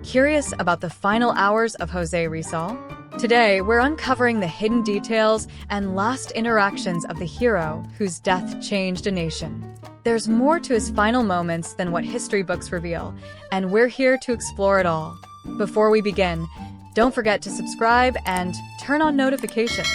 Curious about the final hours of José Rizal? Today, we're uncovering the hidden details and last interactions of the hero whose death changed a nation. There's more to his final moments than what history books reveal, and we're here to explore it all. Before we begin, don't forget to subscribe and turn on notifications.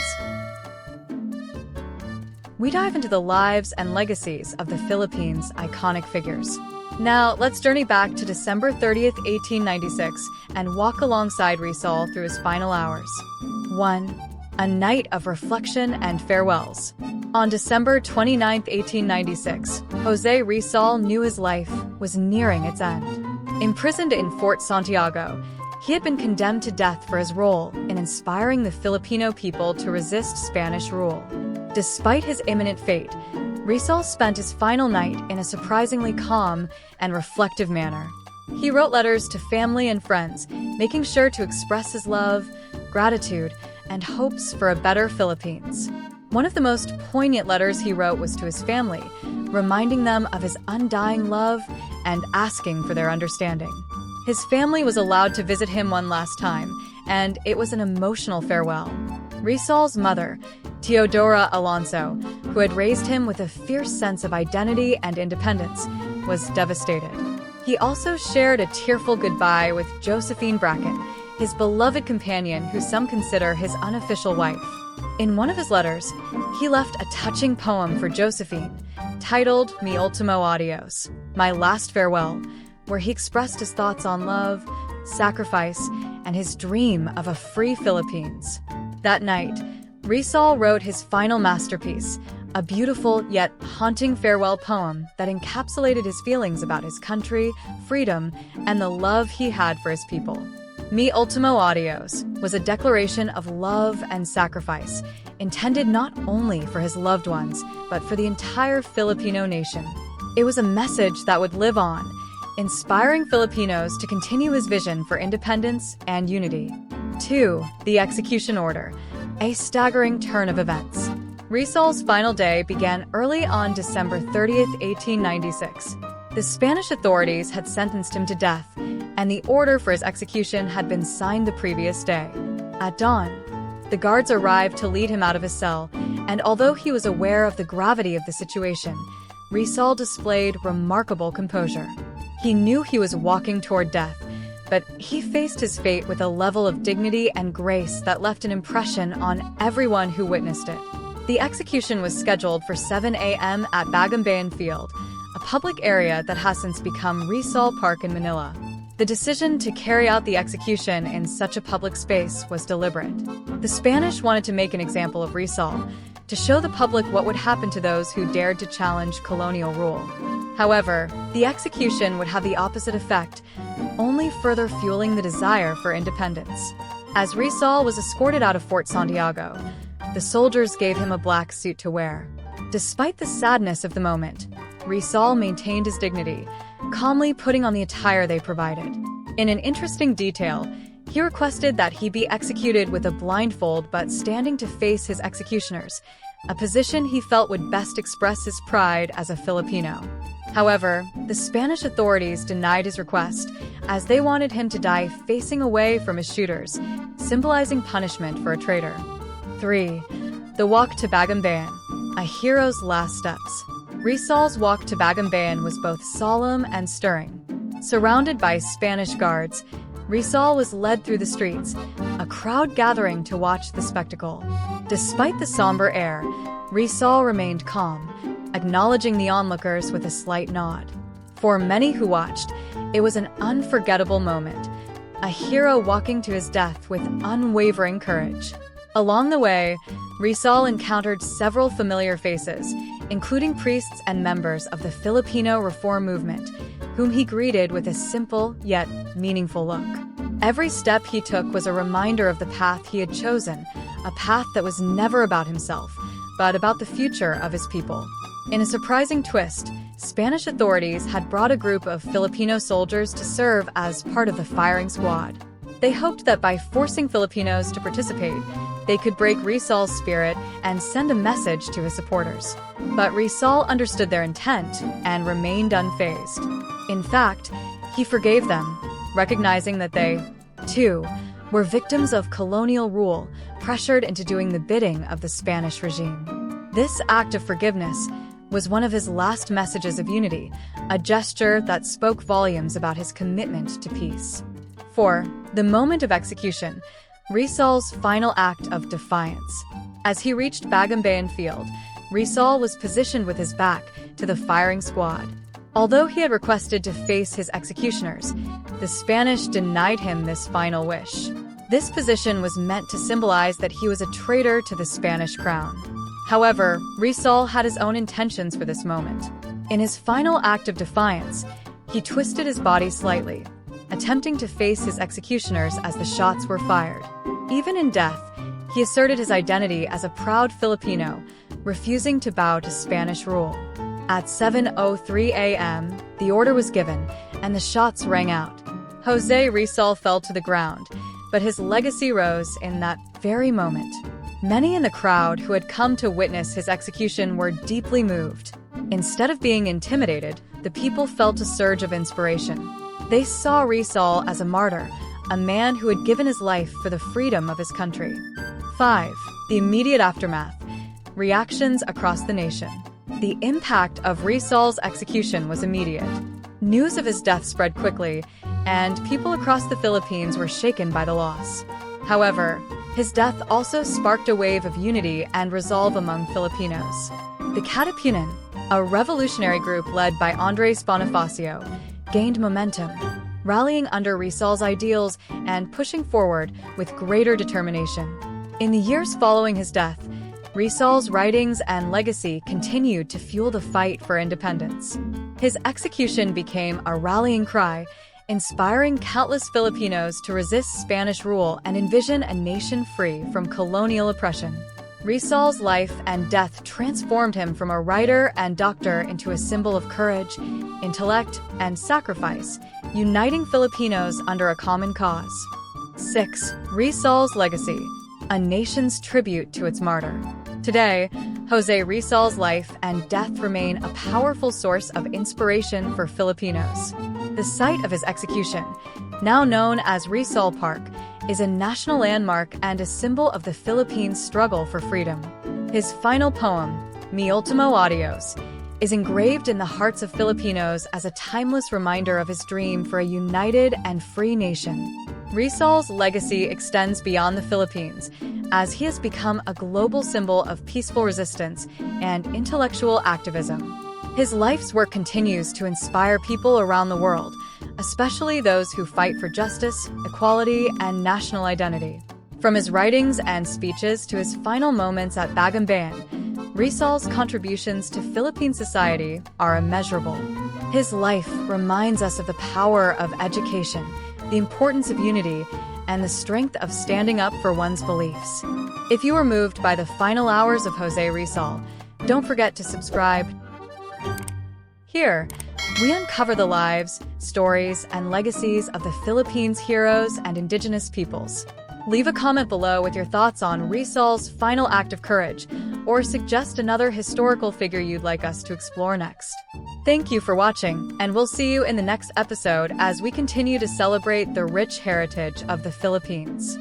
We dive into the lives and legacies of the Philippines' iconic figures. Now, let's journey back to December 30th, 1896, and walk alongside Rizal through his final hours. 1. A night of reflection and farewells. On December 29, 1896, José Rizal knew his life was nearing its end. Imprisoned in Fort Santiago, he had been condemned to death for his role in inspiring the Filipino people to resist Spanish rule. Despite his imminent fate, Rizal spent his final night in a surprisingly calm and reflective manner. He wrote letters to family and friends, making sure to express his love, gratitude, and hopes for a better Philippines. One of the most poignant letters he wrote was to his family, reminding them of his undying love and asking for their understanding. His family was allowed to visit him one last time, and it was an emotional farewell. Rizal's mother, Teodora Alonso, who had raised him with a fierce sense of identity and independence, was devastated. He also shared a tearful goodbye with Josephine Bracken, his beloved companion who some consider his unofficial wife. In one of his letters, he left a touching poem for Josephine, titled Mi Ultimo Adios, My Last Farewell, where he expressed his thoughts on love, sacrifice, and his dream of a free Philippines. That night, Rizal wrote his final masterpiece, a beautiful yet haunting farewell poem that encapsulated his feelings about his country, freedom, and the love he had for his people. Mi Ultimo Adios was a declaration of love and sacrifice, intended not only for his loved ones, but for the entire Filipino nation. It was a message that would live on, inspiring Filipinos to continue his vision for independence and unity. 2. The execution order, a staggering turn of events. Rizal's final day began early on December 30th, 1896. The Spanish authorities had sentenced him to death, and the order for his execution had been signed the previous day. At dawn, the guards arrived to lead him out of his cell, and although he was aware of the gravity of the situation, Rizal displayed remarkable composure. He knew he was walking toward death, but he faced his fate with a level of dignity and grace that left an impression on everyone who witnessed it. The execution was scheduled for 7 a.m. at Bagumbayan Field, a public area that has since become Rizal Park in Manila. The decision to carry out the execution in such a public space was deliberate. The Spanish wanted to make an example of Rizal, to show the public what would happen to those who dared to challenge colonial rule. However, the execution would have the opposite effect, only further fueling the desire for independence. As Rizal was escorted out of Fort Santiago, the soldiers gave him a black suit to wear. Despite the sadness of the moment, Rizal maintained his dignity, calmly putting on the attire they provided. In an interesting detail, he requested that he be executed with a blindfold but standing to face his executioners, a position he felt would best express his pride as a Filipino. However, the Spanish authorities denied his request, as they wanted him to die facing away from his shooters, symbolizing punishment for a traitor. 3. The walk to Bagumbayan, a hero's last steps. Rizal's walk to Bagumbayan was both solemn and stirring. Surrounded by Spanish guards, Rizal was led through the streets, a crowd gathering to watch the spectacle. Despite the somber air, Rizal remained calm, acknowledging the onlookers with a slight nod. For many who watched, it was an unforgettable moment, a hero walking to his death with unwavering courage. Along the way, Rizal encountered several familiar faces, including priests and members of the Filipino Reform movement, whom he greeted with a simple yet meaningful look. Every step he took was a reminder of the path he had chosen, a path that was never about himself, but about the future of his people. In a surprising twist, Spanish authorities had brought a group of Filipino soldiers to serve as part of the firing squad. They hoped that by forcing Filipinos to participate, they could break Rizal's spirit and send a message to his supporters. But Rizal understood their intent and remained unfazed. In fact, he forgave them, recognizing that they, too, were victims of colonial rule, pressured into doing the bidding of the Spanish regime. This act of forgiveness was one of his last messages of unity, a gesture that spoke volumes about his commitment to peace. 4. The moment of execution, Rizal's final act of defiance. As he reached Bagumbayan Field, Rizal was positioned with his back to the firing squad. Although he had requested to face his executioners, the Spanish denied him this final wish. This position was meant to symbolize that he was a traitor to the Spanish crown. However, Rizal had his own intentions for this moment. In his final act of defiance, he twisted his body slightly, attempting to face his executioners as the shots were fired. Even in death, he asserted his identity as a proud Filipino, refusing to bow to Spanish rule. At 7:03 a.m., the order was given, and the shots rang out. José Rizal fell to the ground, but his legacy rose in that very moment. Many in the crowd who had come to witness his execution were deeply moved. Instead of being intimidated, the people felt a surge of inspiration. They saw Rizal as a martyr, a man who had given his life for the freedom of his country. 5. The immediate aftermath. Reactions across the nation. The impact of Rizal's execution was immediate. News of his death spread quickly, and people across the Philippines were shaken by the loss. However, his death also sparked a wave of unity and resolve among Filipinos. The Katipunan, a revolutionary group led by Andres Bonifacio, gained momentum, rallying under Rizal's ideals and pushing forward with greater determination. In the years following his death, Rizal's writings and legacy continued to fuel the fight for independence. His execution became a rallying cry, inspiring countless Filipinos to resist Spanish rule and envision a nation free from colonial oppression. Rizal's life and death transformed him from a writer and doctor into a symbol of courage, intellect, and sacrifice, uniting Filipinos under a common cause. 6. Rizal's legacy, a nation's tribute to its martyr. Today, José Rizal's life and death remain a powerful source of inspiration for Filipinos. The site of his execution, now known as Rizal Park, is a national landmark and a symbol of the Philippines' struggle for freedom. His final poem, Mi Ultimo Adios, is engraved in the hearts of Filipinos as a timeless reminder of his dream for a united and free nation. Rizal's legacy extends beyond the Philippines, as he has become a global symbol of peaceful resistance and intellectual activism. His life's work continues to inspire people around the world, especially those who fight for justice, equality, and national identity. From his writings and speeches to his final moments at Bagumbayan, Rizal's contributions to Philippine society are immeasurable. His life reminds us of the power of education, the importance of unity, and the strength of standing up for one's beliefs. If you were moved by the final hours of José Rizal, don't forget to subscribe. Here, we uncover the lives, stories, and legacies of the Philippines' heroes and indigenous peoples. Leave a comment below with your thoughts on Rizal's final act of courage, or suggest another historical figure you'd like us to explore next. Thank you for watching, and we'll see you in the next episode as we continue to celebrate the rich heritage of the Philippines.